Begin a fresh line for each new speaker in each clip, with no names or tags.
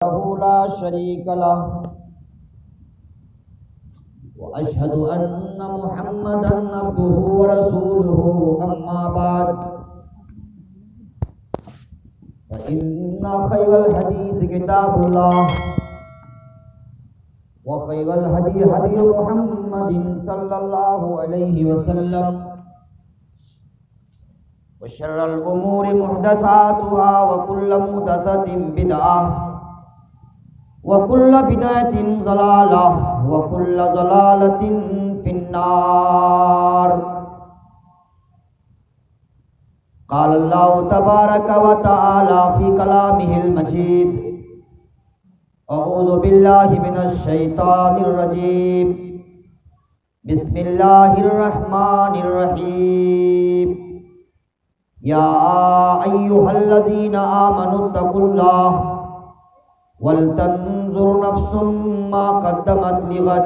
वहदाहु ला शरीक लह व अशहदु अन्ना मुहम्मदन अब्दुहु व रसूलुहु अम्मा बाद फ़इन्ना खैरल हदीस किताबुल्लाह व खैरल हदी हदी मुहम्मदिन सल्लल्लाहु अलैहि वसल्लम व शर्रल उमूरि मुहदसातुहा व कुल्लु मुहदसतिन बिदअह व कुल्लु बिदअतिन ज़लालह व कुल्लु ज़लालतिन फिन्नार। क़ाल अल्लाहु तबारक व तआला फ़ी कलामिहिल मजीद अऊज़ु बिल्लाहि मिनश शैतानिर रजीम बिस्मिल्लाहिर रहमानिर रहीम। या अय्युहल्लज़ीना आमनुत्तक़ुल्लाह वलतंजुर नफ्सुम मा क़द्दमत लिग़द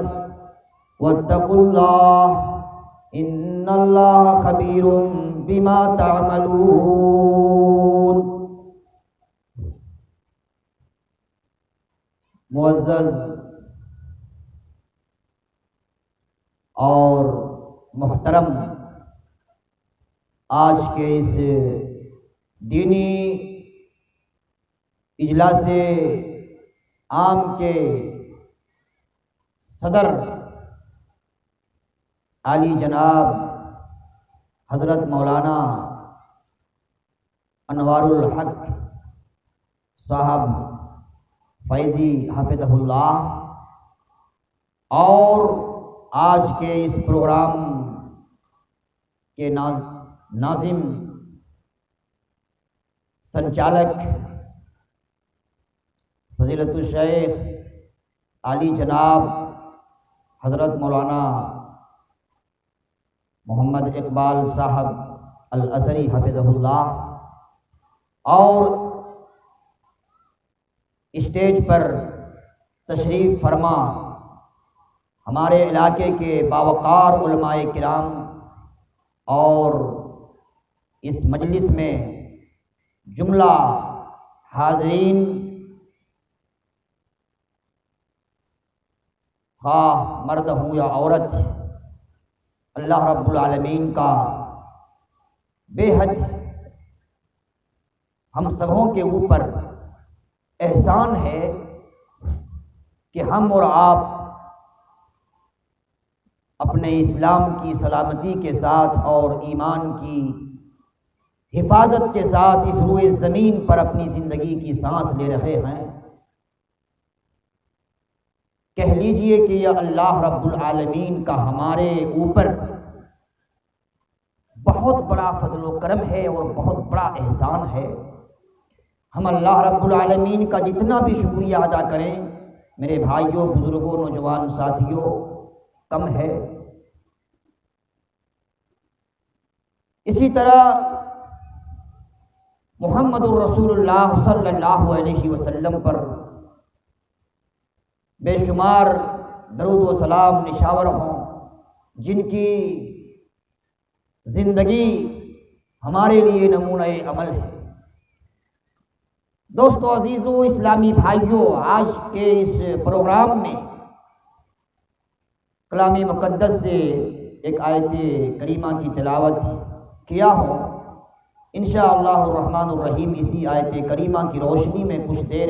वत्तक़ुल्लाह इन्नल्लाहा ख़बीरुम बिमा तअमलून। मुअज़्ज़ज़ और मोहतरम, आज के इस दीनी इजलासे आम के सदर आली जनाब हज़रत मौलाना अनवारुल हक साहब फैज़ी हाफ़िज़हुल्लाह और आज के इस प्रोग्राम के नाज़िम संचालक फ़ज़ीलतुल शेख आली जनाब हज़रत मौलाना मोहम्मद इकबाल साहब अल असरी हाफ़िज़हुल्लाह और स्टेज पर तशरीफ़ फरमा हमारे इलाके के बावक़ार उलमाए किराम और इस मजलिस में जुमला हाज़रीन, ख़ाह मर्द हूँ या औरत, अल्लाह रब्बुल आलमीन का बेहद हम सबों के ऊपर एहसान है कि हम और आप अपने इस्लाम की सलामती के साथ और ईमान की हिफाजत के साथ इस रूए ज़मीन पर अपनी ज़िंदगी की सांस ले रहे हैं। कह लीजिए कि यह अल्लाह रब्बुल आलमीन का हमारे ऊपर बहुत बड़ा फ़ज़्ल व करम है और बहुत बड़ा एहसान है। हम अल्लाह रब्बुल आलमीन का जितना भी शुक्रिया अदा करें मेरे भाइयों, बुज़ुर्गों, नौजवान साथियों, कम है। इसी तरह मुहम्मदुर रसूलुल्लाह सल्लल्लाहु अलैहि वसल्लम पर बेशुमार दरूद व सलाम निशावर हों, जिनकी ज़िंदगी हमारे लिए नमूने अमल है। दोस्तों, अज़ीज़ों, इस्लामी भाइयों, आज के इस प्रोग्राम में कलाम मुक़द्दस से एक आयत करीमा की तिलावत किया हो। इंशाअल्लाह रहमानुर रहीम इसी आयत करीमा की रोशनी में कुछ देर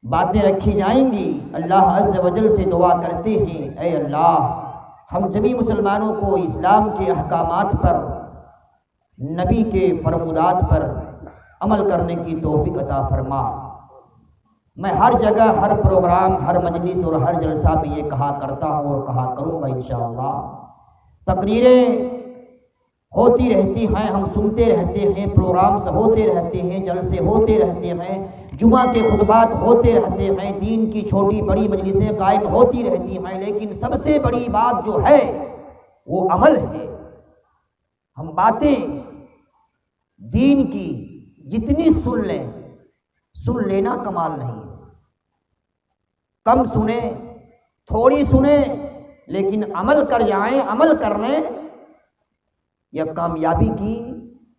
बातें रखी जाएंगी। अल्लाह अज़्ज़ व जल से दुआ करते हैं, ऐ अल्लाह, हम सभी मुसलमानों को इस्लाम के अहकामात पर, नबी के फरमुदात पर अमल करने की तौफ़ीक़ अता फरमा। मैं हर जगह, हर प्रोग्राम, हर मजलिस और हर जलसा में ये कहा करता हूँ और कहा करूँगा इंशाअल्लाह। तकरीरें होती रहती हैं, हम सुनते रहते हैं, प्रोग्राम्स होते रहते हैं, जलसे होते रहते हैं, जुमा के खुतबात होते रहते हैं, दीन की छोटी बड़ी मजलिसें कायम होती रहती हैं, लेकिन सबसे बड़ी बात जो है वो अमल है। हम बातें दीन की जितनी सुन लें, सुन लेना कमाल नहीं है। कम सुने, थोड़ी सुने, लेकिन अमल कर जाएं, अमल कर लें, यह कामयाबी की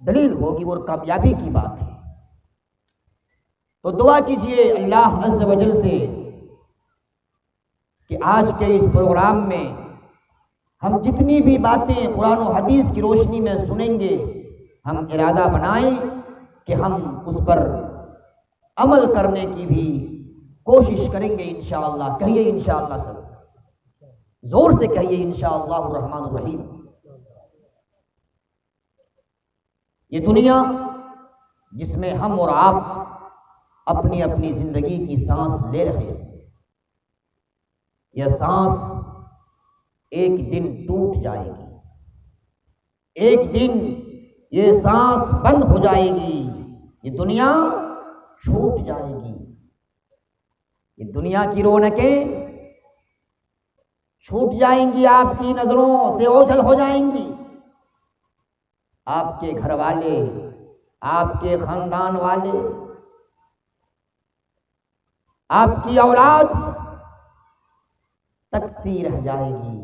दलील होगी और कामयाबी की बात है। तो दुआ कीजिए अल्लाह अज़्ज़ व जल से कि आज के इस प्रोग्राम में हम जितनी भी बातें कुरान और हदीस की रोशनी में सुनेंगे, हम इरादा बनाएं कि हम उस पर अमल करने की भी कोशिश करेंगे इंशाअल्लाह। कहिए इंशाअल्लाह, सब जोर से कहिए इंशाअल्लाह रहमान रहीम। ये दुनिया जिसमें हम और आप अपनी अपनी जिंदगी की सांस ले रहे हैं, यह सांस एक दिन टूट जाएगी, एक दिन ये सांस बंद हो जाएगी, ये दुनिया छूट जाएगी। ये दुनिया की रौनकें छूट जाएंगी, आपकी नजरों से ओझल हो जाएंगी। आपके घर वाले, आपके खानदान वाले, आपकी औलाद तकती रह जाएगी।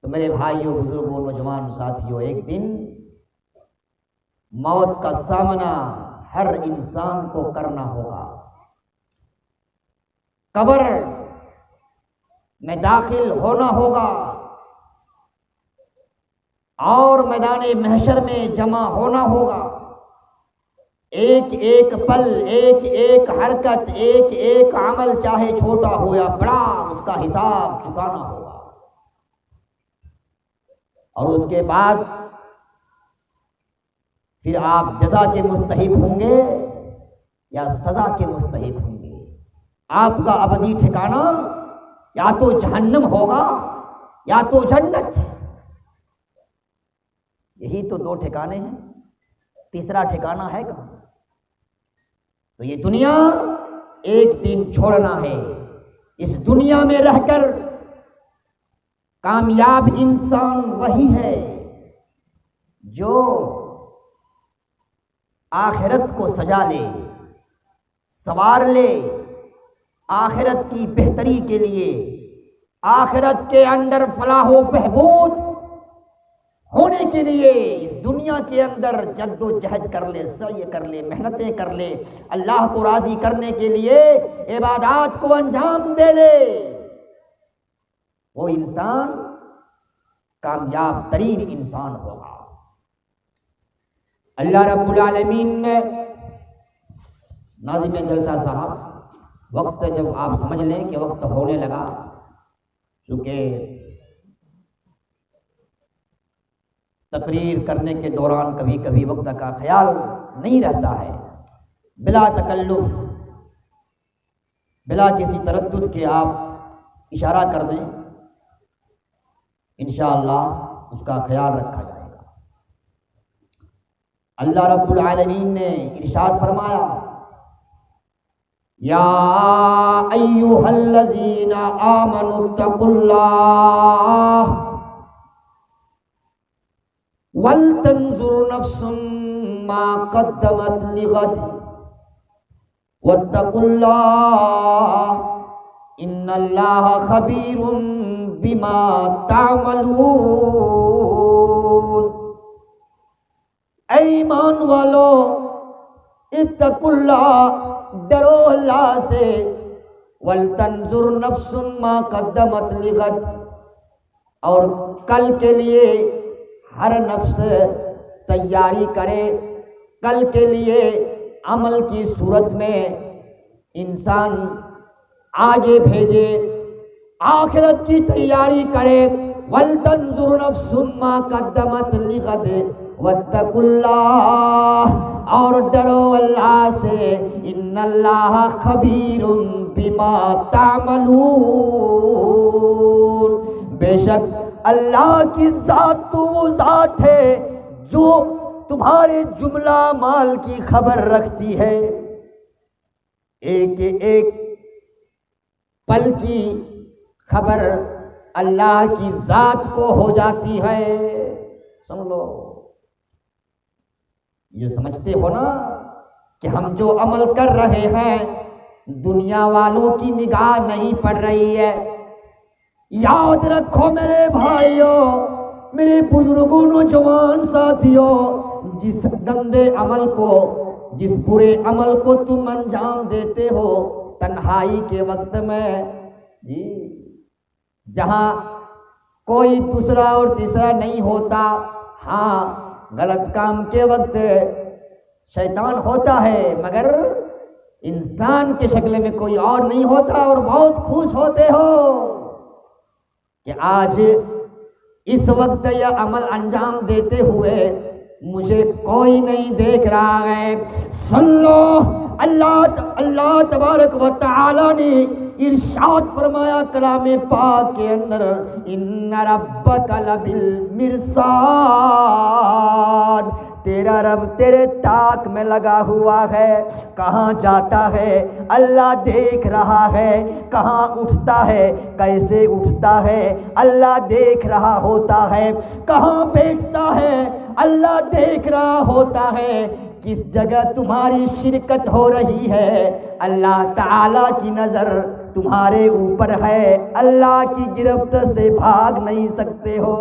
तो मेरे भाइयों, बुजुर्गों, नौजवान साथियों, एक दिन मौत का सामना हर इंसान को करना होगा। कब्र में दाखिल होना होगा और मैदान महशर में जमा होना होगा। एक एक पल, एक एक हरकत, एक एक अमल, चाहे छोटा हो या बड़ा, उसका हिसाब चुकाना होगा। और उसके बाद फिर आप जज़ा के मुस्तहिक होंगे या सज़ा के मुस्तहिक होंगे। आपका अबदी ठिकाना या तो जहन्नम होगा या तो जन्नत। यही तो दो ठिकाने हैं, तीसरा ठिकाना है कहाँ? तो ये दुनिया एक दिन छोड़ना है। इस दुनिया में रहकर कामयाब इंसान वही है जो आखिरत को सजा ले, संवार ले, आखिरत की बेहतरी के लिए, आखिरत के अंदर फलाह व बहबूद होने के लिए इस दुनिया के अंदर जद्दोजहद कर ले, सही कर ले, मेहनतें कर ले, अल्लाह को राज़ी करने के लिए इबादत को अंजाम दे ले। वो इंसान कामयाब तरीन इंसान होगा। अल्लाह रब्बुल आलमीन ने, नाज़िम जलसा साहब, वक्त जब आप समझ लें कि वक्त होने लगा, चूँकि तकरीर करने के दौरान कभी कभी वक्त का ख्याल नहीं रहता है, बिला तकल्लुफ, बिला किसी तरद्दुद के आप इशारा कर दें, इंशाअल्लाह उसका ख्याल रखा जाएगा। अल्लाह रब्बुल आलमीन ने इरशाद फरमाया, या अय्युहल्लज़ीना आमनुत्तकुल्लाह वल तंजुर नफ्सुम मा क़द्दमत लिग़द वत्तकुल्लाह इन्नल्लाह खबीरुम बिमा तामलून। ऐ ईमान वालो, इत्तकुल्लाह, डरो अल्लाह से, वल तंजुर नफ्सुम मा क़द्दमत लिग़द, और कल के लिए हर नफ्स तैयारी करे, कल के लिए अमल की सूरत में इंसान आगे भेजे, आखिरत की तैयारी करे। वल तंजुर नफ्सुम मा क़द्दमत लिग़द वत्तकुल्लाह, और डरो अल्लाह से, इन्नल्लाह खबीरुम बिमा तामलून। बेशक अल्लाह की ज़ात तो वो ज़ात है जो तुम्हारे जुमला माल की खबर रखती है। एक एक पल की खबर अल्लाह की ज़ात को हो जाती है। सुन लो, ये समझते हो ना कि हम जो अमल कर रहे हैं दुनिया वालों की निगाह नहीं पड़ रही है। याद रखो मेरे भाइयों, मेरे बुजुर्गों, नौजवान साथियों, जिस गंदे अमल को जिस बुरे अमल को तुम अंजाम देते हो तन्हाई के वक्त में जी, जहाँ कोई दूसरा और तीसरा नहीं होता, हाँ गलत काम के वक्त शैतान होता है मगर इंसान के शक्ल में कोई और नहीं होता, और बहुत खुश होते हो कि आज इस वक्त यह अमल अंजाम देते हुए मुझे कोई नहीं देख रहा है। सुन लो, अल्लाह तबारक व तआला ने इरशाद फरमाया कलामे पाक के अंदर, इन्ना रब्बका लबिल मिरसाद, तेरा रब तेरे ताक में लगा हुआ है। कहाँ जाता है अल्लाह देख रहा है, कहाँ उठता है कैसे उठता है अल्लाह देख रहा होता है, कहाँ बैठता है अल्लाह देख रहा होता है, किस जगह तुम्हारी शिरकत हो रही है अल्लाह ताला की नज़र तुम्हारे ऊपर है, अल्लाह की गिरफ्त से भाग नहीं सकते हो।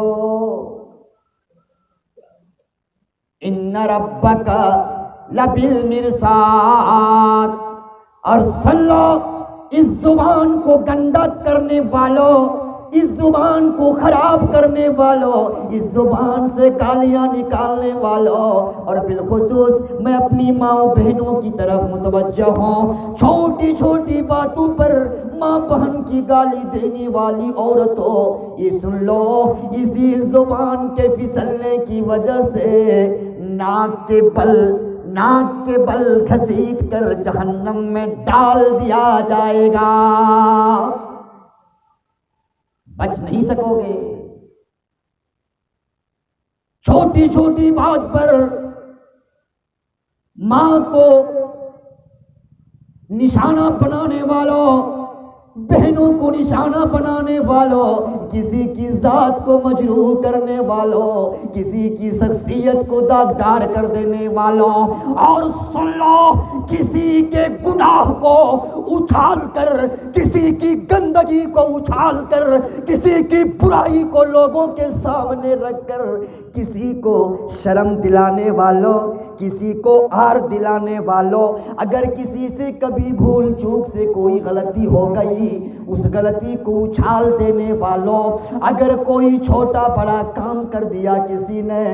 इन्ना रब्बका लबिल मिरसाद। और सुन लो, इस जुबान को गंदा करने वालों, इस जुबान को खराब करने वालों, इस जुबान से गालियां निकालने वालों, और बिलखुसूस मैं अपनी माँ बहनों की तरफ मुतवज्जह हूँ। छोटी छोटी बातों पर माँ बहन की गाली देने वाली औरतों, ये सुन लो, इसी जुबान के फिसलने की वजह से नाक के बल घसीट कर जहन्नम में डाल दिया जाएगा, बच नहीं सकोगे। छोटी छोटी बात पर मां को निशाना बनाने वालों, बहनों को निशाना बनाने वालों, किसी की जात को मजरूह करने वालों, किसी की शख्सियत को दागदार कर देने वालों, और सुन लो, किसी के गुनाह को उछाल कर, किसी की गंदगी को उछाल कर, किसी की बुराई को लोगों के सामने रखकर किसी को शर्म दिलाने वालों, किसी को आर दिलाने वालों, अगर किसी से कभी भूल चूक से कोई गलती हो गई उस गलती को उछाल देने वालों, अगर कोई छोटा बड़ा काम कर दिया किसी ने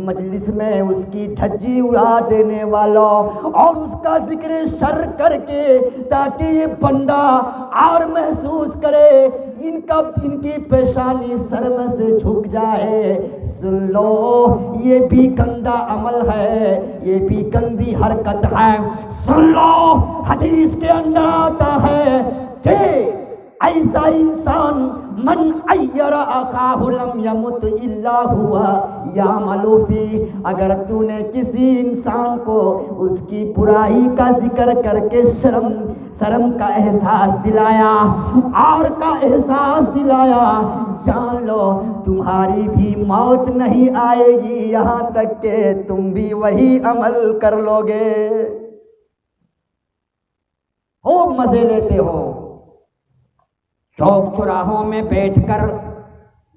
मजलिस में उसकी धज्जी उड़ा देने वालों, और उसका जिक्र शर करके ताकि ये बंदा और महसूस करे, इनकी पेशानी शर्म से झुक जाए। सुन लो, ये भी गंदा अमल है, ये भी गंदी हरकत है। सुन लो, हदीस के अंदर आता है कि ऐसा इंसान मन अय्यरा अखाहु लम यमुत इल्ला हुआ यामलु फी, अगर तूने किसी इंसान को उसकी बुराई का जिक्र करके शर्म का एहसास दिलाया, आर का एहसास दिलाया, जान लो तुम्हारी भी मौत नहीं आएगी, यहाँ तक के तुम भी वही अमल कर लोगे। हो मजे लेते हो, चौक चौराहों में बैठकर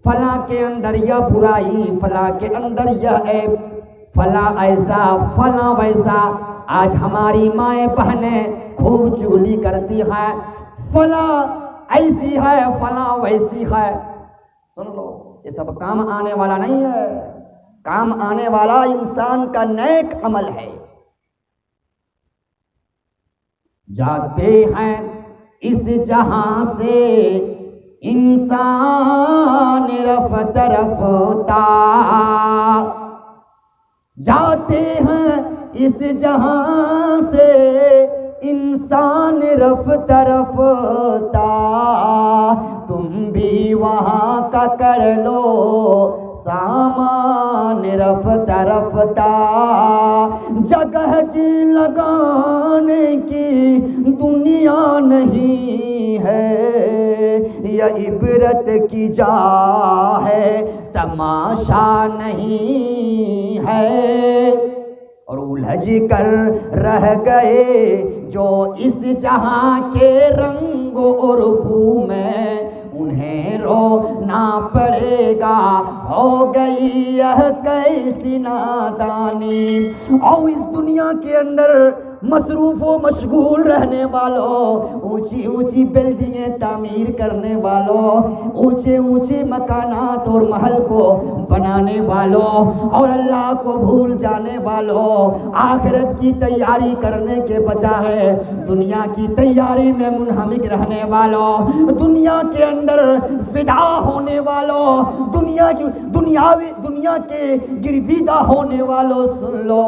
फला के अंदर यह बुराई, फला के अंदर यह ऐब, फला ऐसा फला वैसा। आज हमारी माएँ बहनें खूब चुगली करती हैं, फला ऐसी है फला वैसी है। सुन लो, ये सब काम आने वाला नहीं है, काम आने वाला इंसान का नेक अमल है। जाते हैं इस जहां से इंसान रफ्त रफ्ता, जाते हैं इस जहां से इंसान रफ्त रफ्ता, तुम भी वहाँ का कर लो सामान रफ्त रफ्ता, जगह जी लगाने की दुनिया नहीं है, यह इबरत की जा है तमाशा नहीं है। और उलझ कर रह गए जो इस जहां के रंग और बू में, उन्हें रोना पड़ेगा, हो गई यह कैसी नादानी। और इस दुनिया के अंदर मसरूफ़ व मशगूल रहने वालों, ऊंची ऊंची बिल्डिंगें तामीर करने वालों, ऊंचे ऊंचे मकानात और महल को बनाने वालों, और अल्लाह को भूल जाने वालों, आखिरत की तैयारी करने के बजाय दुनिया की तैयारी में मुनहमिक रहने वालों, दुनिया के अंदर फिदा होने वालों, दुनिया के गिरविदा होने वालों, सुन लो,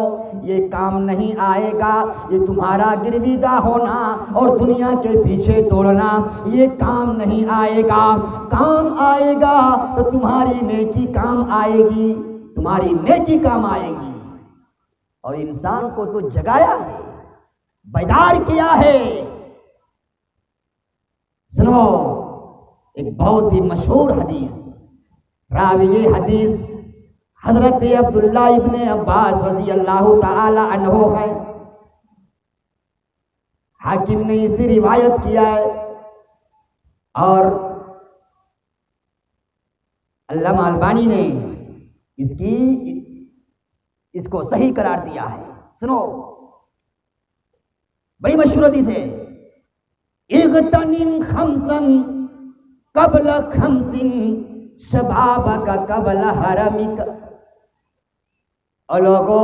ये काम नहीं आएगा। ये तुम्हारा गिरविदा होना और दुनिया के पीछे दौड़ना, ये काम नहीं आएगा। काम आएगा तो तुम्हारी नेकी काम आएगी, तुम्हारी नेकी काम आएगी। और इंसान को तो जगाया है, बेदार किया है। सुनो, एक बहुत ही मशहूर हदीस, रावी हदीस हजरत अब्दुल्ला इब्ने अब्बास रज़ी अल्लाह ताला अन्हो है। हाकिम ने इसे रिवायत किया है और अल्लामा अलबानी ने इसको सही करार दिया है। सुनो, बड़ी मशहूर हदीस है, इग़तनिम खम्सन क़ब्ल खम्सिन शबाबक क़ब्ल हरमिक। और लोगों,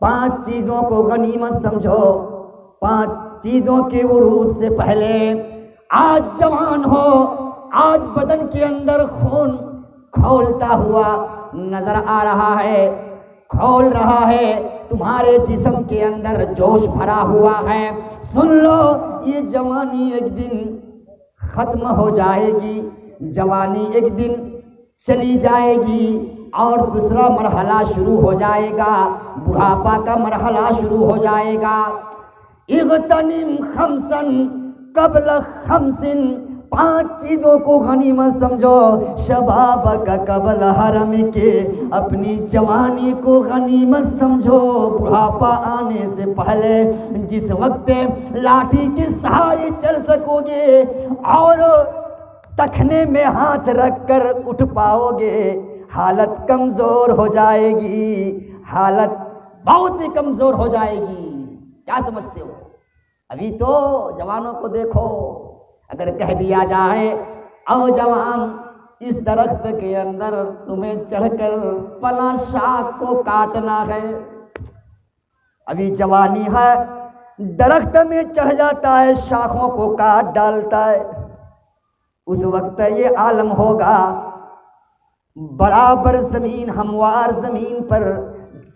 5 चीज़ों को गनीमत समझो, 5 चीज़ों के वरूद से पहले। आज जवान हो, आज बदन के अंदर खून खौलता हुआ नजर आ रहा है, खौल रहा है, तुम्हारे जिस्म के अंदर जोश भरा हुआ है। सुन लो, ये जवानी एक दिन ख़त्म हो जाएगी, जवानी एक दिन चली जाएगी और दूसरा मरहला शुरू हो जाएगा, बुढ़ापा का मरहला शुरू हो जाएगा। इग़तनिम खम्सन क़ब्ल खम्सिन, 5 चीज़ों को गनीमत समझो, शबाबक क़ब्ल हरमिके, अपनी जवानी को गनीमत समझो, बुढ़ापा आने से पहले। जिस वक्त लाठी के सहारे चल सकोगे और टखने में हाथ रखकर उठ पाओगे, हालत कमज़ोर हो जाएगी, हालत बहुत ही कमज़ोर हो जाएगी। क्या समझते हो? अभी तो जवानों को देखो, अगर कह दिया जाए, आओ जवान, इस दरख्त के अंदर तुम्हें चढ़कर फला शाख को काटना है, अभी जवानी है, दरख्त में चढ़ जाता है, शाखों को काट डालता है। उस वक्त ये आलम होगा, बराबर ज़मीन, हमवार ज़मीन पर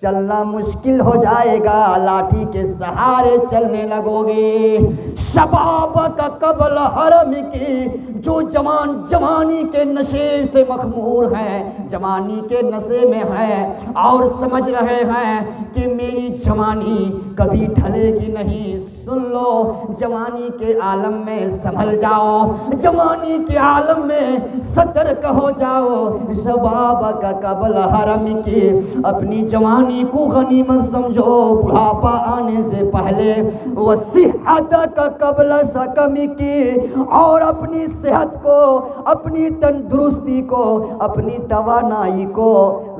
चलना मुश्किल हो जाएगा, लाठी के सहारे चलने लगोगे। शबाबक क़ब्ल हरमिकी, जो जवान जवानी के नशे से मखमूर हैं, जवानी के नशे में हैं और समझ रहे हैं कि मेरी जवानी कभी ढलेगी नहीं, सुन लो, जवानी के आलम में संभल जाओ, जवानी के आलम में सतर्क हो जाओ। शबाबक क़ब्ल हरमिकी, अपनी जवानी को गनीमत समझो, बुढ़ापा आने से पहले। वसिहतक क़ब्ल सकमिकी, और अपनी सेहत को, अपनी तंदुरुस्ती को, अपनी तवानाई को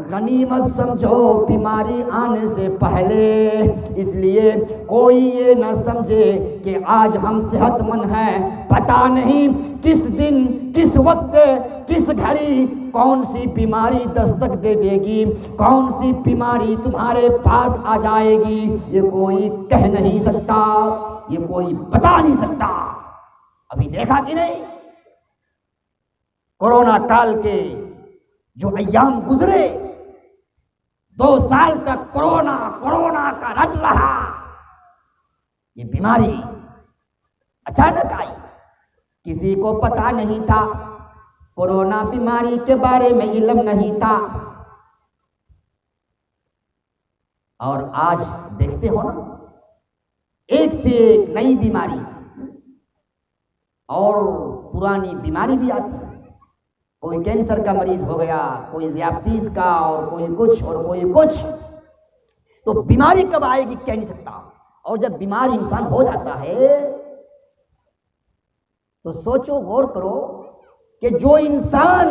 गनीमत समझो, बीमारी आने से पहले। इसलिए कोई ये न समझे कि आज हम सेहतमंद हैं, पता नहीं किस दिन, किस वक्त, किस घड़ी कौन सी बीमारी दस्तक दे देगी, कौन सी बीमारी तुम्हारे पास आ जाएगी, ये कोई कह नहीं सकता, ये कोई बता नहीं सकता। अभी देखा कि नहीं, कोरोना काल के जो अय्याम गुजरे, 2 साल तक कोरोना कोरोना का रट रहा, ये बीमारी अचानक आई, किसी को पता नहीं था, कोरोना बीमारी के बारे में इल्म नहीं था। और आज देखते हो ना, एक से एक नई बीमारी और पुरानी बीमारी भी आती है। कोई कैंसर का मरीज हो गया, कोई ज़ियादतीस का, और कोई कुछ और कोई कुछ। तो बीमारी कब आएगी कह नहीं सकता। और जब बीमार इंसान हो जाता है तो सोचो, गौर करो कि जो इंसान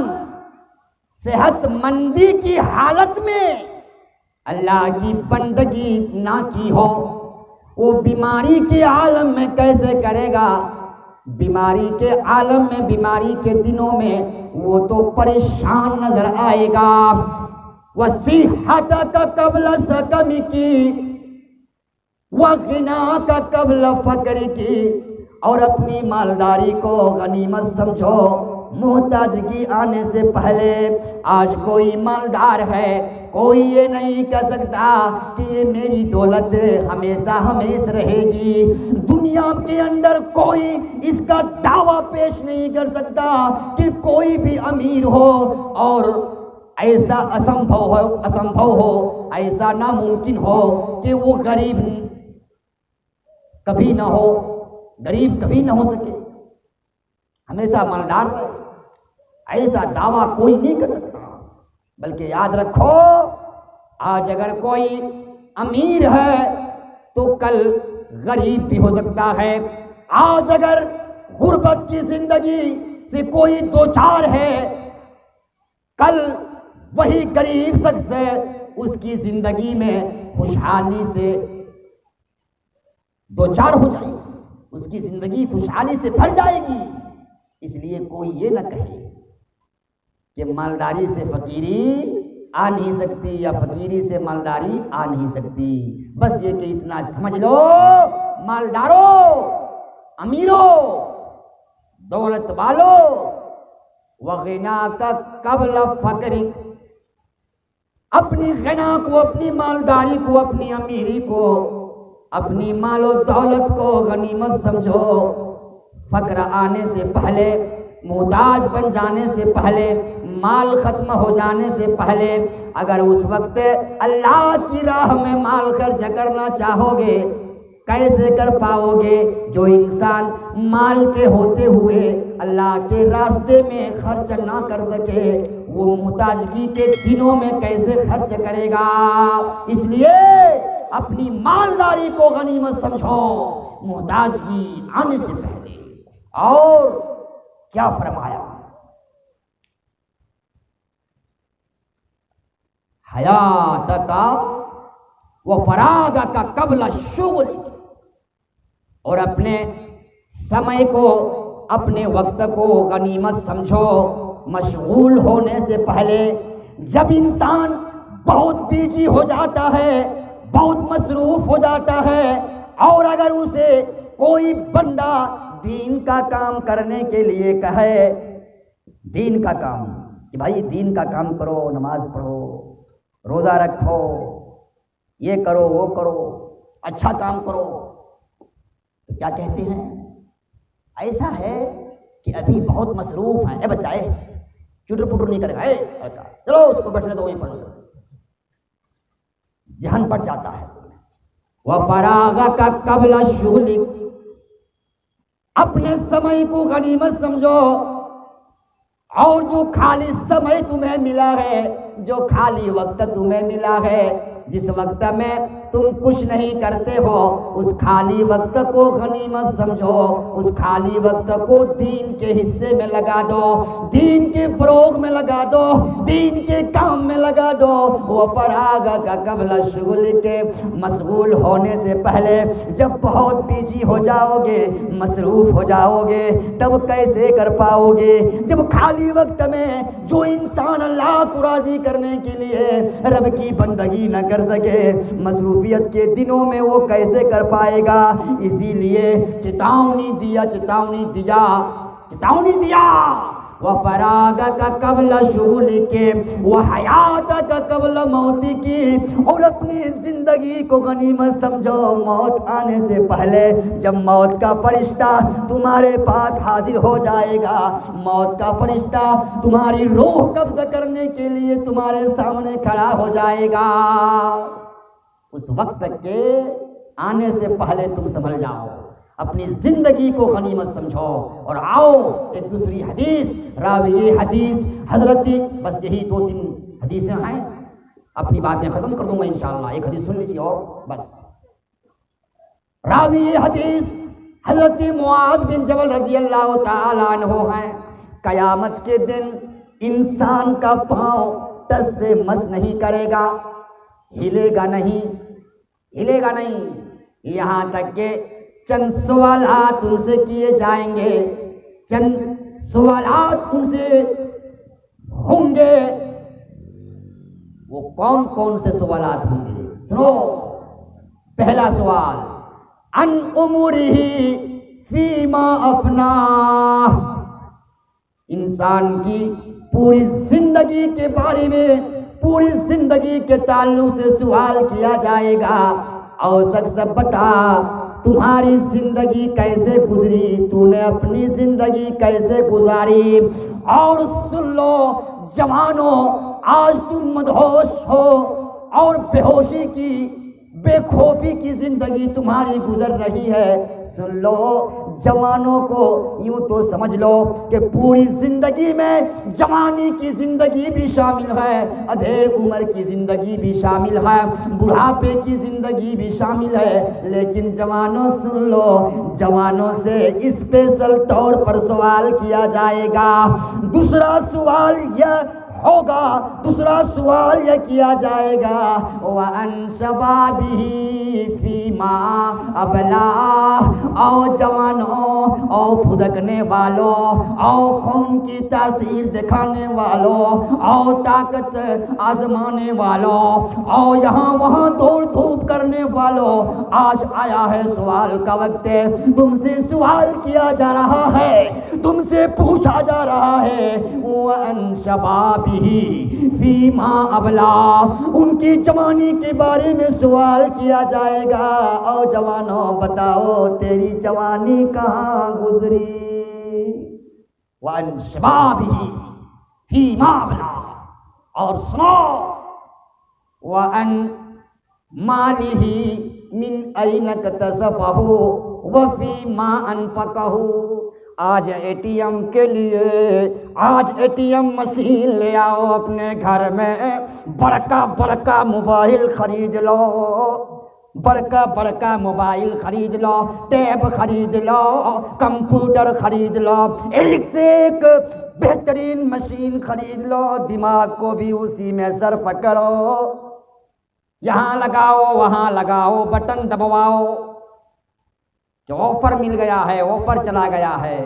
सेहतमंदी की हालत में अल्लाह की बंदगी ना की हो, वो बीमारी के आलम में कैसे करेगा? बीमारी के आलम में, बीमारी के दिनों में वो तो परेशान नजर आएगा। वसीहत का कबल सकम की, वह गिना का कबल फकर की, और अपनी मालदारी को गनीमत समझो मोहताजगी आने से पहले। आज कोई मालदार है, कोई ये नहीं कह सकता कि ये मेरी दौलत हमेशा हमेशा रहेगी। दुनिया के अंदर कोई इसका दावा पेश नहीं कर सकता कि कोई भी अमीर हो और ऐसा असंभव हो, ऐसा नामुमकिन हो कि वो गरीब कभी ना हो, गरीब कभी ना हो सके, हमेशा मालदार रहे। ऐसा दावा कोई नहीं कर सकता। बल्कि याद रखो, आज अगर कोई अमीर है तो कल गरीब भी हो सकता है। आज अगर गुर्बत की जिंदगी से कोई दो चार है, कल वही गरीब शख्स है, उसकी जिंदगी में खुशहाली से दो चार हो जाएगी, उसकी जिंदगी खुशहाली से भर जाएगी। इसलिए कोई ये न कहे कि मालदारी से फकीरी आ नहीं सकती या फकीरी से मालदारी आ नहीं सकती। बस ये कि इतना समझ लो, मालदारों, अमीरों, दौलत वालों, वगैना का कबल फकरी, अपनी गना को, अपनी मालदारी को, अपनी अमीरी को, अपनी मालो दौलत को गनीमत समझो। फक्र आने से पहले, मोहताज बन जाने से पहले, माल खत्म हो जाने से पहले, अगर उस वक्त अल्लाह की राह में माल खर्च करना चाहोगे, कैसे कर पाओगे? जो इंसान माल के होते हुए अल्लाह के रास्ते में खर्च ना कर सके, वो मोहताजगी के दिनों में कैसे खर्च करेगा? इसलिए अपनी मालदारी को गनीमत समझो मोहताजगी आने से पहले। और क्या फरमाया? हयात का व फराग का कबल शुगल, और अपने समय को, अपने वक्त को गनीमत समझो मशगूल होने से पहले। जब इंसान बहुत बिजी हो जाता है, बहुत मसरूफ हो जाता है, और अगर उसे कोई बंदा दीन का काम करने के लिए कहे, दीन का काम, कि भाई दीन का काम करो, नमाज पढ़ो, रोज़ा रखो, ये करो, वो करो, अच्छा काम करो, तो क्या कहते हैं? ऐसा है कि अभी बहुत मसरूफ है, बच्चा चुटर पुटर नहीं करेगा, लड़का चलो उसको बैठने दो, वहीं पढ़ लो, जहन पड़ जाता है सब। वह फरागा का कबला शुगली, अपने समय को गनीमत समझो। और जो खाली समय तुम्हें मिला है, जो खाली वक्त तुम्हें मिला है, जिस वक्त में तुम कुछ नहीं करते हो, उस खाली वक्त को गनीमत समझो। उस खाली वक्त को दीन के हिस्से में लगा दो, दीन के फरोग में लगा दो, दीन के काम में लगा दो। वो फराग का कबल शुगल के, मशगूल होने से पहले। जब बहुत बिजी हो जाओगे, मसरूफ हो जाओगे, तब कैसे कर पाओगे? जब खाली वक्त में जो इंसान अल्लाह को राज़ी करने के लिए रब की बंदगी न कर सके, मसरूफियत के दिनों में वो कैसे कर पाएगा? इसीलिए चेतावनी दिया, चेतावनी दिया, चेतावनी दिया। वह फराग का कबल शुगल के, वह हयात का कबल मौती की, और अपनी जिंदगी को गनीमत समझो मौत आने से पहले। जब मौत का फरिश्ता तुम्हारे पास हाजिर हो जाएगा, मौत का फरिश्ता तुम्हारी रूह कब्ज़ करने के लिए तुम्हारे सामने खड़ा हो जाएगा, उस वक्त के आने से पहले तुम संभल जाओ, अपनी ज़िंदगी को गनीमत समझो। और आओ एक दूसरी हदीस, रावी हदीस हज़रती, बस यही 2-3 हदीसें हैं, अपनी बातें ख़त्म कर दूंगा इंशाअल्लाह। एक हदीस सुन लीजिए और बस। रावी हदीस हज़रती मुआज़ बिन जबल रज़ी अल्लाह ताला अन्हु हैं।
कयामत के दिन इंसान का पांव टस से मस नहीं करेगा, हिलेगा नहीं, हिलेगा नहीं। यहाँ तक के चंद सवालात उनसे किए जाएंगे, चंद सवालात उनसे होंगे। वो कौन कौन से सवालात होंगे? सुनो, पहला सवाल, अन उमरिही फीमा अफना, इंसान की पूरी जिंदगी के बारे में, पूरी जिंदगी के ताल्लुक से सवाल किया जाएगा। और शख्स बता, तुम्हारी जिंदगी कैसे गुजरी, तूने अपनी जिंदगी कैसे गुजारी। और सुन लो जवानों, आज तुम मदहोश हो और बेहोशी की, बेखौफी की जिंदगी तुम्हारी गुजर रही है। सुन लो जवानों को, यूं तो समझ लो कि पूरी जिंदगी में जवानी की जिंदगी भी शामिल है, अधेड़ उम्र की जिंदगी भी शामिल है, बुढ़ापे की जिंदगी भी शामिल है। लेकिन जवानों सुन लो, जवानों से स्पेशल तौर पर सवाल किया जाएगा। दूसरा सवाल यह होगा, दूसरा सवाल यह किया जाएगा, व अन शबाबिही फीमा अबला, और जवानों और फुदकने वालों और खून की तासीर दिखाने वालों और ताकत आजमाने वालों और यहाँ वहाँ दौड़ धूप करने वालों, आज आया है सवाल का वक्त है। तुमसे सवाल किया जा रहा है, तुमसे पूछा जा रहा है, व अन शबाबी फीमा अबला, उनकी जवानी के बारे में सवाल किया जाएगा। और जवानों बताओ तेरी जवानी कहाँ गुजरी। वन शबाबी फीमा अबला, और सुनो, वन मालिही मिन ऐन इक्तसबहु व फीमा अनफकहु। आज एटीएम के लिए, आज एटीएम मशीन ले आओ अपने घर में, बड़का बड़का मोबाइल खरीद लो, बड़का बड़का मोबाइल खरीद लो, टैब खरीद लो, कंप्यूटर खरीद लो, एक से एक बेहतरीन मशीन खरीद लो, दिमाग को भी उसी में सर्फ करो, यहाँ लगाओ वहाँ लगाओ, बटन दबाओ कि ऑफर मिल गया है, ऑफर चला गया है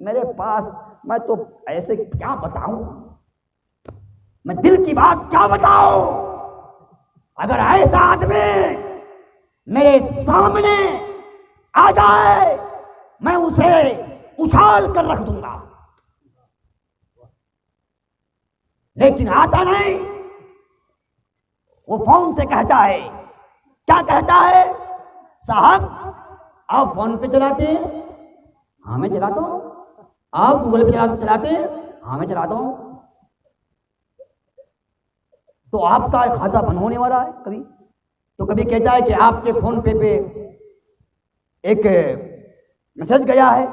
मेरे पास। मैं तो ऐसे क्या बताऊं, मैं दिल की बात क्या बताऊं। अगर ऐसा आदमी मेरे सामने आ जाए, मैं उसे उछाल कर रख दूंगा, लेकिन आता नहीं। वो फोन से कहता है, क्या कहता है? साहब आप फोन पे चलाते हैं? हाँ मैं चलाता हूँ। आप गूगल पे चलाते हैं? हाँ मैं चलाता हूँ। तो आपका खाता बंद होने वाला है कभी। तो कभी कहता है कि आपके फोन पे एक मैसेज गया है,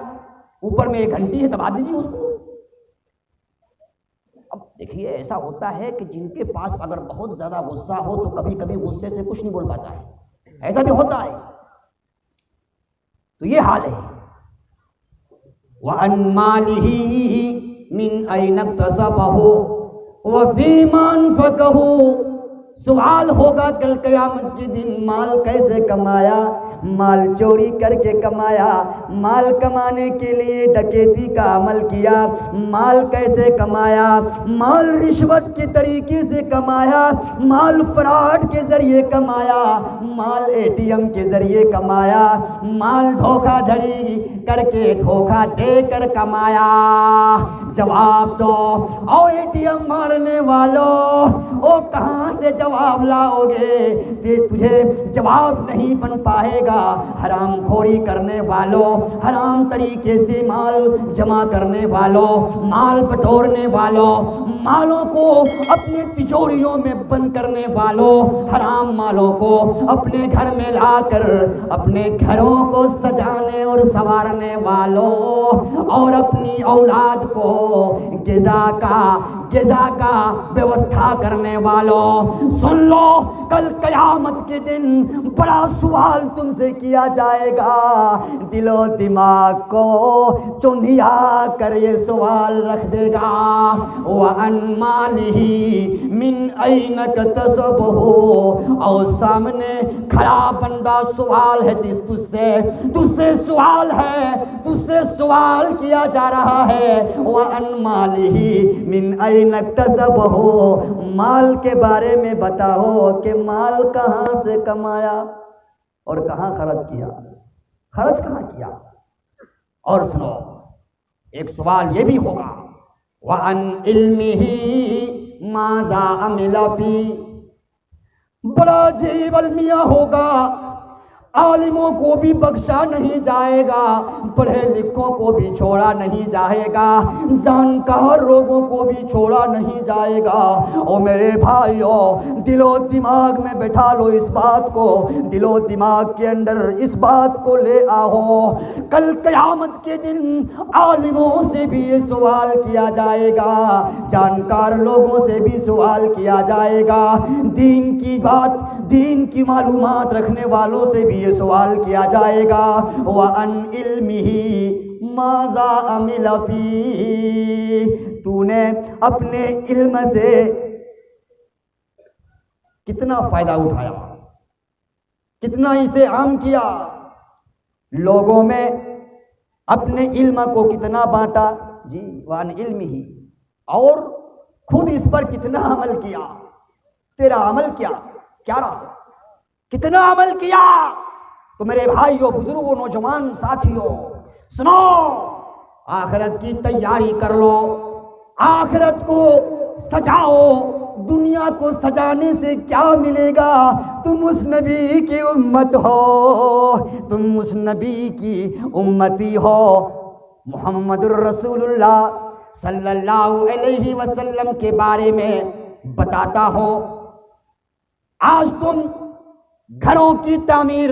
ऊपर में एक घंटी है, दबा दीजिए उसको। अब देखिए ऐसा होता है कि जिनके पास अगर बहुत ज्यादा गुस्सा हो तो कभी कभी गुस्से से कुछ नहीं बोल पाता है, ऐसा भी होता है। तो ये हाल है। व अन मालिही मिन ऐन इक्तसबहु व फीमा अनफकहु, सवाल होगा कल क़यामत के दिन, माल कैसे कमाया, माल चोरी करके कमाया, माल कमाने के लिए डकैती का अमल किया, माल कैसे कमाया, माल रिश्वत के तरीके से कमाया, माल फ्रॉड के ज़रिए कमाया, माल एटीएम के ज़रिए कमाया, माल धोखाधड़ी करके धोखा देकर कमाया। जवाब दो। और एटीएम मारने वालों, ओ कहाँ से जवाब लाओगे? तुझे जवाब नहीं बन पाएगा। हरामखोरी करने वालों, हराम तरीके से माल जमा करने वालों, माल बटोरने वालों, मालों को अपने तिजोरियों में बंद करने वालों, हराम मालों को अपने घर में लाकर अपने घरों को सजाने और संवारने वालों, और अपनी औलाद को गिज़ा का व्यवस्था करने वालों, सुन लो, कल कयामत के दिन बड़ा सवाल तुमसे किया जाएगा। दिलो दिमाग को चुंधिया कर ये सवाल रख देगा। व अनमालिही मिन ऐन कतसबहु, और सामने खड़ा बंदा सवाल है तुझसे सवाल है, तुझसे सवाल किया जा रहा है। व अनमालिही मिन ऐन कतसबहु, माल के बारे में बताओ कि माल कहाँ से कमाया और कहाँ खर्च किया, खर्च कहाँ किया। और सुनो, एक सवाल ये भी होगा, व अन इल्मिही माज़ा अमिला फी, बड़ा अजीब अलमिया होगा। आलिमों को भी बख्शा नहीं जाएगा, पढ़े लिखों को भी छोड़ा नहीं जाएगा, जानकार लोगों को भी छोड़ा नहीं जाएगा। ओ मेरे भाइयों, दिलो दिमाग में बैठा लो इस बात को, दिलो दिमाग के अंदर इस बात को ले आओ। कल क़यामत के दिन आलिमों से भी ये सवाल किया जाएगा, जानकार लोगों से भी सवाल किया जाएगा, दीन की बात, दीन की मालूमात रखने वालों से भी ये सवाल किया जाएगा। व अन इल्मिही माज़ा अमिला फी, तूने अपने इल्म से कितना फायदा उठाया, कितना इसे आम किया, लोगों में अपने इल्म को कितना बांटा जी। व अन इल्मिही, और खुद इस पर कितना अमल किया। तेरा अमल क्या रहा, कितना अमल किया। तो मेरे भाइयों, बुजुर्गों, नौजवान साथियों, सुनो, आखिरत की तैयारी कर लो, आखिरत को सजाओ। दुनिया को सजाने से क्या मिलेगा? तुम उस नबी की उम्मत हो, तुम उस नबी की उम्मती हो। मुहम्मदुर रसूलुल्लाह सल्लल्लाहु अलैहि वसल्लम के बारे में बताता हो। आज तुम घरों की तामीर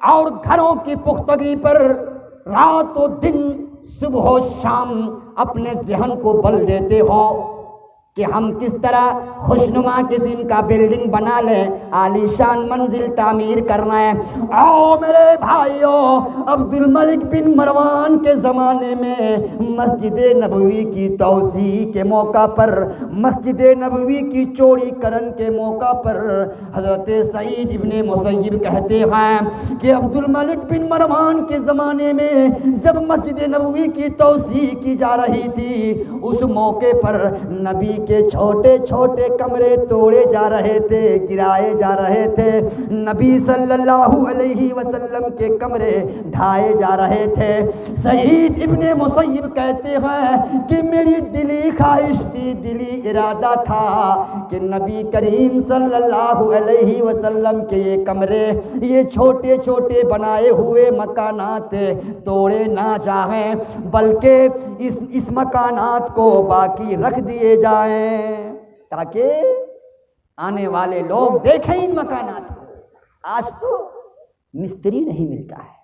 और घरों की पुख्तगी पर रात और दिन, सुबह और शाम अपने ज़हन को बल देते हो कि हम किस तरह खुशनुमा किस्म का बिल्डिंग बना लें, आलीशान मंजिल तामीर करना है। आओ मेरे भाइयों, अब्दुल मलिक बिन मरवान के ज़माने में मस्जिद नबवी की तौसी के मौका पर, मस्जिद नबवी की चौड़ीकरण के मौका पर हज़रत सईद इब्ने मुसय्यब कहते हैं कि अब्दुल मलिक बिन मरवान के ज़माने में जब मस्जिद नबवी की तौसी की जा रही थी, उस मौके पर नबी के छोटे छोटे कमरे तोड़े जा रहे थे, गिराए जा रहे थे। नबी सल्लल्लाहु अलैहि वसल्लम के कमरे ढाए जा रहे थे। सईद इब्ने मुसय्यब कहते हैं कि मेरी दिली ख्वाहिश थी, दिली इरादा था कि नबी करीम सल्लल्लाहु अलैहि वसल्लम के ये कमरे, ये छोटे छोटे बनाए हुए मकानात तोड़े ना जाएं, बल्कि इस मकानात को बाकी रख दिए जाएं, ताकि आने वाले लोग देखें इन मकानात को। आज तो मिस्त्री नहीं मिलता है,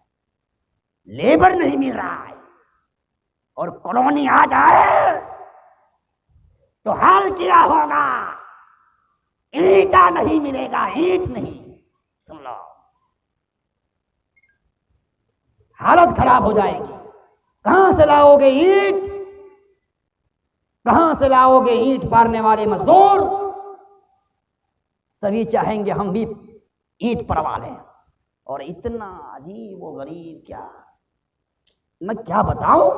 लेबर नहीं मिल रहा है, और कॉलोनी आ जाए तो हाल क्या होगा, ईंटा नहीं मिलेगा, ईंट नहीं। सुन लो, हालत खराब हो जाएगी। कहां से लाओगे ईंट, कहां से लाओगे ईंट पारने वाले मजदूर? सभी चाहेंगे हम भी ईंट परवा लें, और इतना अजीब वो गरीब, क्या मैं क्या बताऊं।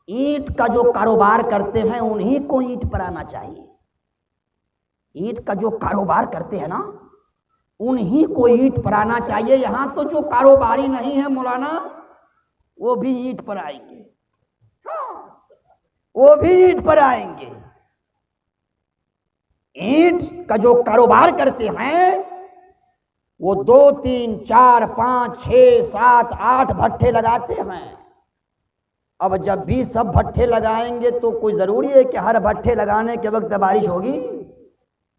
ईंट का जो कारोबार करते हैं उन्हीं को ईंट पराना चाहिए। ईंट का जो कारोबार करते हैं ना, उन्हीं को ईंट पराना चाहिए। यहां तो जो कारोबारी नहीं है मौलाना, वो भी ईंट पर आएंगे, हाँ, वो भी ईंट पर आएंगे। ईंट का जो कारोबार करते हैं वो 2, 3, 4, 5, 6, 7, 8 भट्ठे लगाते हैं। अब जब भी सब भट्ठे लगाएंगे तो कोई ज़रूरी है कि हर भट्ठे लगाने के वक्त बारिश होगी?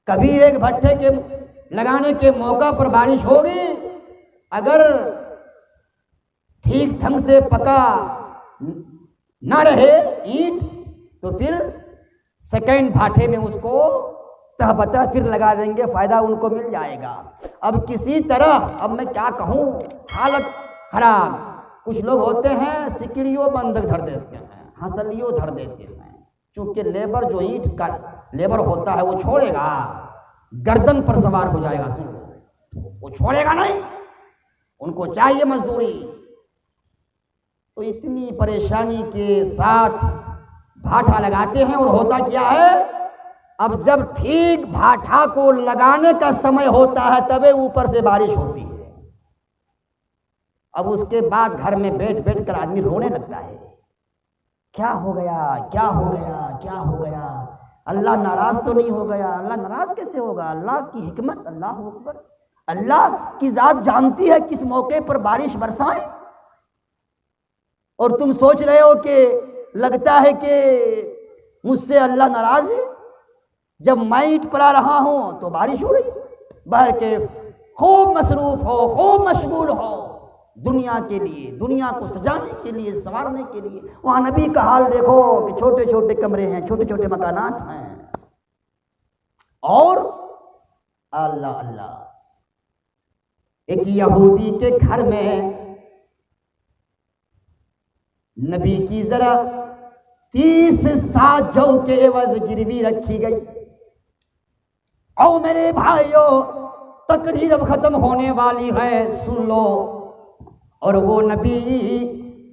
कभी एक भट्ठे के लगाने के मौका पर बारिश होगी। अगर ठीक ढंग से पका ना रहे ईंट, तो फिर सेकंड भाठे में उसको तहबता फिर लगा देंगे, फ़ायदा उनको मिल जाएगा। अब किसी तरह, अब मैं क्या कहूँ, हालत खराब। कुछ लोग होते हैं सिकड़ियों बंधक धर देते हैं, हंसलियों धर देते हैं, क्योंकि लेबर जो ईंट का लेबर होता है वो छोड़ेगा, गर्दन पर सवार हो जाएगा। सुन लो, वो छोड़ेगा नहीं, उनको चाहिए मजदूरी। तो इतनी परेशानी के साथ भाठा लगाते हैं, और होता क्या है, अब जब ठीक भाठा को लगाने का समय होता है तबे ऊपर से बारिश होती है। अब उसके बाद घर में बैठ बैठ कर आदमी रोने लगता है, क्या हो गया, क्या हो गया, क्या हो गया। अल्लाह नाराज तो नहीं हो गया? अल्लाह नाराज कैसे होगा? अल्लाह की हिकमत, अल्लाह अकबर। अल्लाह की जात जानती है किस मौके पर बारिश बरसाए, और तुम सोच रहे हो कि लगता है कि मुझसे अल्लाह नाराज है। जब मैं ईंट परा रहा हूं तो बारिश हो रही, बाहर के खूब मसरूफ हो, खूब मशगूल हो दुनिया के लिए, दुनिया को सजाने के लिए, संवारने के लिए। वहाँ नबी का हाल देखो कि छोटे छोटे कमरे हैं, छोटे छोटे मकानात हैं, और अल्लाह अल्लाह। एक यहूदी के घर में नबी की जरा 30 सात जौ के एवज गिरवी रखी गई। और मेरे भाइयों, तकरीर अब खत्म होने वाली है, सुन लो। और वो नबी,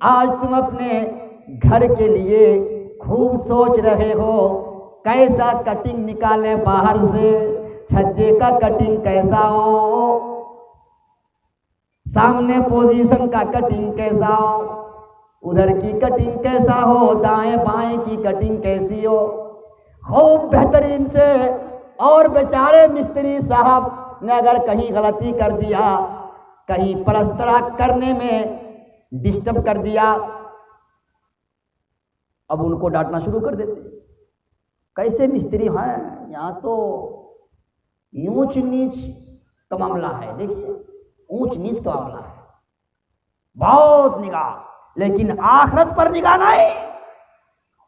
आज तुम अपने घर के लिए खूब सोच रहे हो कैसा कटिंग निकाले बाहर से, छज्जे का कटिंग कैसा हो, सामने पोजीशन का कटिंग कैसा हो, उधर की कटिंग कैसा हो, दाएं बाएं की कटिंग कैसी हो, खूब बेहतरीन से। और बेचारे मिस्त्री साहब ने अगर कहीं गलती कर दिया, कहीं पलस्तरा करने में डिस्टर्ब कर दिया, अब उनको डांटना शुरू कर देते, कैसे मिस्त्री हैं, यहाँ तो ऊंच नीच का मामला है। देखिए, ऊंच नीच का मामला है, बहुत निगाह, लेकिन आखिरत पर निगाह नहीं।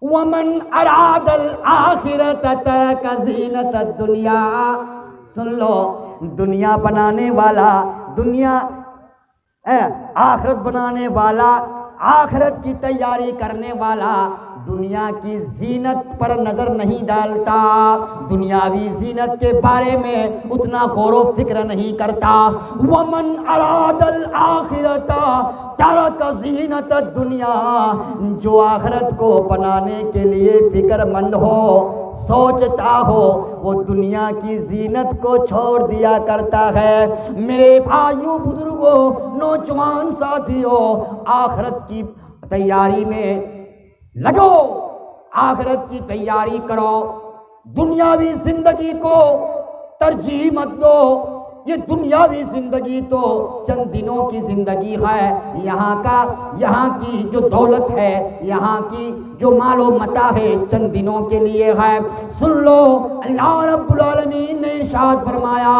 वमन अरादल आखिरत तरक ज़ीनत दुनिया। सुन लो, दुनिया बनाने वाला, दुनिया आखिरत बनाने वाला, आखिरत की तैयारी करने वाला दुनिया की जीनत पर नजर नहीं डालता, दुनियावी जीनत के बारे में उतना गौर व फिक्र नहीं करता। वमन अरादल आखिरता तरक ज़ीनत दुनिया, जो आखिरत को बनाने के लिए फिक्रमंद हो, सोचता हो, वो दुनिया की जीनत को छोड़ दिया करता है। मेरे भाइयों, बुजुर्गों, नौजवान साथियों, आखिरत की तैयारी में लगो, आखिरत की तैयारी करो, दुनियावी जिंदगी को तरजीह मत दो। ये दुनियावी जिंदगी तो चंद दिनों की जिंदगी है। यहाँ की जो दौलत है, यहाँ की जो मालो मता है, चंद दिनों के लिए है। सुन लो, अल्लाह रब्बुल आलमीन ने इरशाद फरमाया,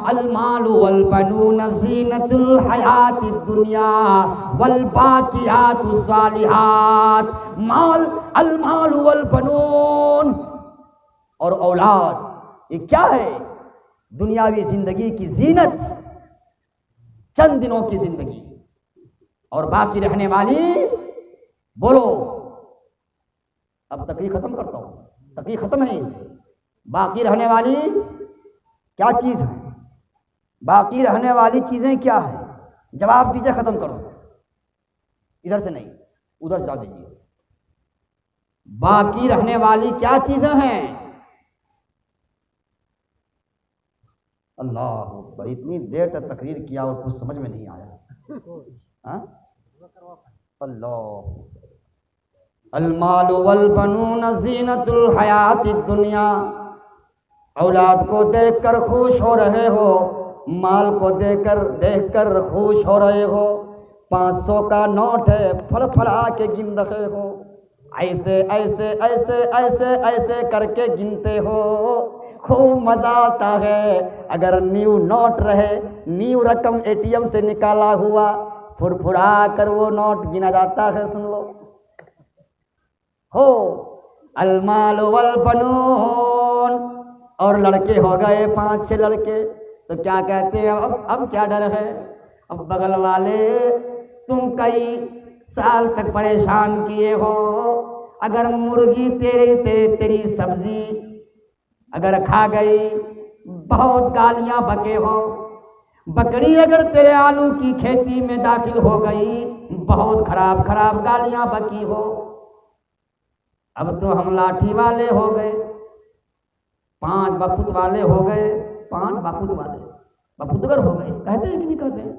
अल मालु वल बनून ज़ीनतुल हयातिद दुनिया वल बाकियातुस सालिहात। माल, अल मालु वल बनून, और औलाद, ये क्या है? दुनियावी जिंदगी की जीनत, चंद दिनों की जिंदगी, और बाकी रहने वाली, बोलो, अब तकरीर खत्म करता हूं, तकरीर खत्म है इसे। बाकी रहने वाली क्या चीज है? बाकी रहने वाली चीजें क्या है? जवाब दीजिए, खत्म कर दो, इधर से नहीं, उधर से जवाब दीजिए। बाकी रहने वाली क्या चीजें हैं? अल्लाह अकबर, इतनी देर तक तकरीर किया और कुछ समझ में नहीं आया। अल्लाह, अलमालु वल बनून ज़ीनतुल हयातिद दुनिया। औलाद को देखकर खुश हो रहे हो, माल को देखकर खुश हो रहे हो। 500 का नोट है, फड़फड़ा के गिन रहे हो, ऐसे ऐसे ऐसे ऐसे ऐसे करके गिनते हो, खूब मज़ा आता है। अगर न्यू नोट रहे, न्यू रकम ATM से निकाला हुआ, फुरफुरा कर वो नोट गिना जाता है। सुन लो, हो अलमाल वल बनून, और लड़के हो गए 5-6 लड़के, तो क्या कहते हैं अब क्या डर है। अब बगल वाले तुम कई साल तक परेशान किए हो, अगर मुर्गी तेरी सब्जी अगर खा गई, बहुत गालियां बके हो। बकरी अगर तेरे आलू की खेती में दाखिल हो गई, बहुत खराब खराब गालियां बकी हो। अब तो हम लाठी वाले हो गए, 5 बपुत वाले हो गए, 5 बपुत वाले बपुतगर हो गए। कहते हैं कि नहीं कहते हैं?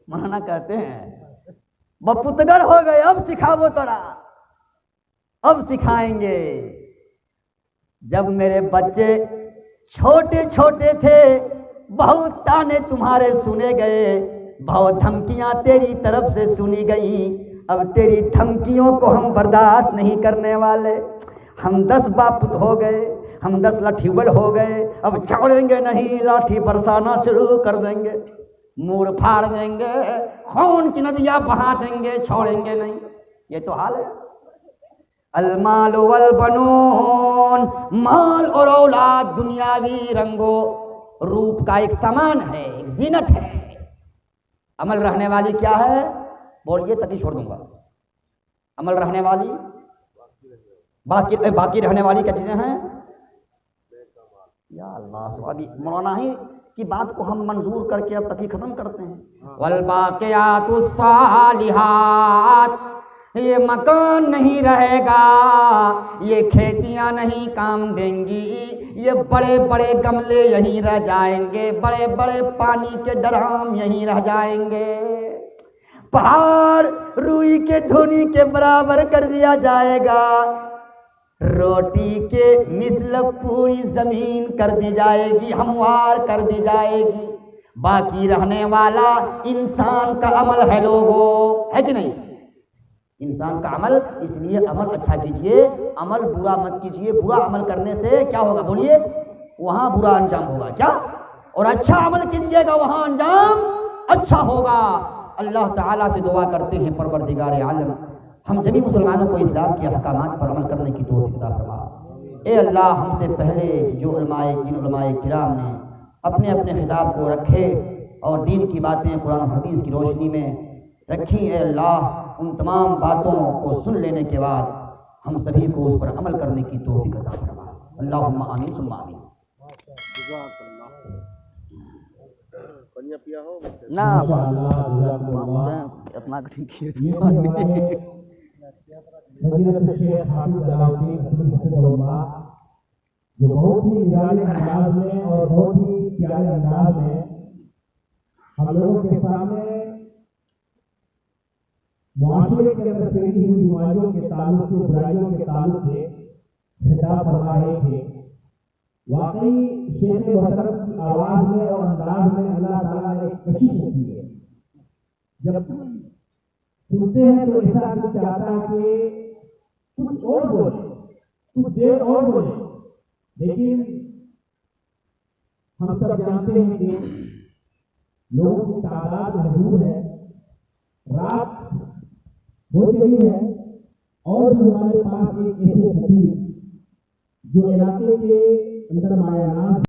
माना कहते हैं बपुतगर हो गए। अब सिखाओ तोरा, अब सिखाएंगे। जब मेरे बच्चे छोटे छोटे थे, बहुत ताने तुम्हारे सुने गए, बहुत धमकियां तेरी तरफ से सुनी गई। अब तेरी धमकियों को हम बर्दाश्त नहीं करने वाले। हम 10 बापुत हो गए, हम 10 लाठीबल हो गए। अब छोड़ेंगे नहीं, लाठी बरसाना शुरू कर देंगे, मूड़ फाड़ देंगे, खून की नदियाँ बहा देंगे, छोड़ेंगे नहीं। ये तो हाल है। अलमाल वल बनून, माल और औलाद दुनियावी रंगो रूप का एक सामान है, एक जीनत है। अमल रहने वाली क्या है? बोलिए ताकि छोड़ दूंगा। अमल रहने वाली, बाकी रहने वाली क्या चीजें हैं? या अल्लाह, स्वामी मौलाना ही की बात को हम मंजूर करके अब तक ही खत्म करते हैं। वल बाक़ियातुस सालिहात, ये मकान नहीं रहेगा, ये खेतियां नहीं काम देंगी, ये बड़े बड़े गमले यहीं रह जाएंगे, बड़े बड़े पानी के ड्राम यहीं रह जाएंगे। पहाड़ रुई के धुनी के बराबर कर दिया जाएगा, रोटी के मिसल पूरी जमीन कर दी जाएगी, हमवार कर दी जाएगी। बाकी रहने वाला इंसान का अमल है लोगों, है कि नहीं? इंसान का अमल, इसलिए अमल अच्छा कीजिए, अमल बुरा मत कीजिए। बुरा अमल करने से क्या होगा? बोलिए, वहाँ बुरा अंजाम होगा क्या? और अच्छा अमल कीजिएगा, वहाँ अंजाम अच्छा होगा। अल्लाह ताला से दुआ करते हैं, परवरदिगार आलम हम सभी मुसलमानों को इस्लाम के अहकामात पर अमल करने की तौफीक अता फरमा। ए अल्लाह, हमसे पहले जो जिन उलमाए किराम ने अपने अपने खिताब को रखे और दीन की बातें कुरान और हदीस की रोशनी में रखी, ए अल्लाह उन तमाम बातों को सुन लेने के बाद हम सभी को उस पर अमल करने की तौफीक अता फरमा। अल्लाहुम्मा आमीन सुम्मा आमीन। ना इतना कठिन किए
जो बहुत ही निराले अंदाज में और बहुत ही प्यारे अंदाज में हम लोगों के सामने मुआशरे के अंदर फैली हुई बीमारियों के ताल्लुक से, बुराइयों के ताल्लुक से खिताब फरमा रहे थे। वाकई शेख मोहतरम की आवाज में और अंदाज में अल्लाह ताला ने एक कशिश की है। जब सुनते हैं तो ऐसा दिल चाहता है कि कुछ और बोले, कुछ देर और बोले, लेकिन हम सब जानते हैं कि लोगों की तादाद महदूद है, रात हो चुकी है और भी हमारे पास एक ऐसे खतीब जो इलाके के अंदर मायानाज